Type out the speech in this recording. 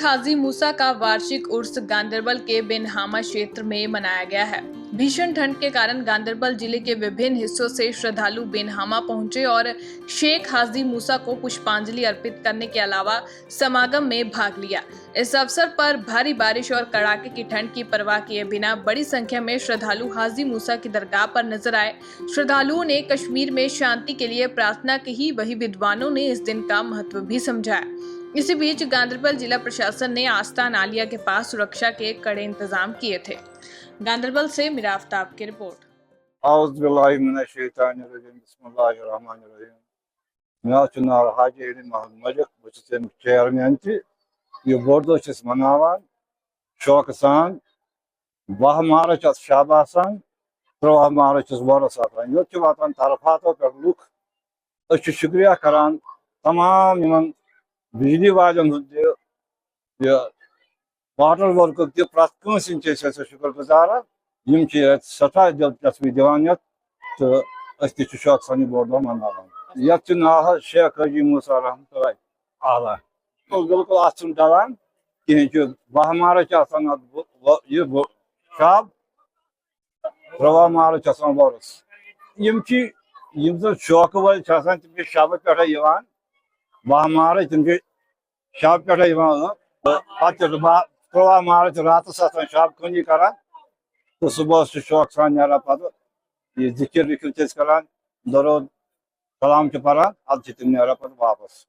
हाजी मूसा का वार्षिक उर्स गांदरबल के बिनहामा क्षेत्र में मनाया गया है। भीषण ठंड के कारण गांदरबल जिले के विभिन्न हिस्सों से श्रद्धालु बिनहामा पहुंचे और शेख हाजी मूसा को पुष्पांजलि अर्पित करने के अलावा समागम में भाग लिया। इस अवसर पर भारी बारिश और कड़ाके की ठंड की परवाह किए बिना बड़ी संख्या में श्रद्धालु हाजी मूसा की दरगाह पर नजर आए। श्रद्धालुओं ने कश्मीर में शांति के लिए प्रार्थना की ही वही विद्वानों ने इस दिन का महत्व भी समझाया। इसी बीच गांदरबल जिला प्रशासन ने आस्था नालिया के पास सुरक्षा के कड़े इंतजाम किए थे। गांदरबल से मीरा आफ्ताब की रिपोर्ट। यह बोड़ दह मनावान शौक सान 12 मार्च शब आसान 13 मार्च वरस आसान योत वातान तरफातो पे लुख शुक्रिया करान तमाम बिजली वालन वाटर वर्क प्रत कंस शुक्र गुजार सठा दिलचस्पी दिवान तो शौक सान बोड़ दह मनावान यथ नाव शेख हाजी मूसा रहमतुल्लाह आला बिल्कुल अत डलान कहें 12 मार्च यह शब 13 मार्च वरस शौक वाल तम शब पे 12 मार्च तम शब पे 13 मार्च रात शब खनी कर तो सुबह शौक सान नारा पे यह जिक्र विक्र करान दरोद कलाम पान अब नारा पे वापस।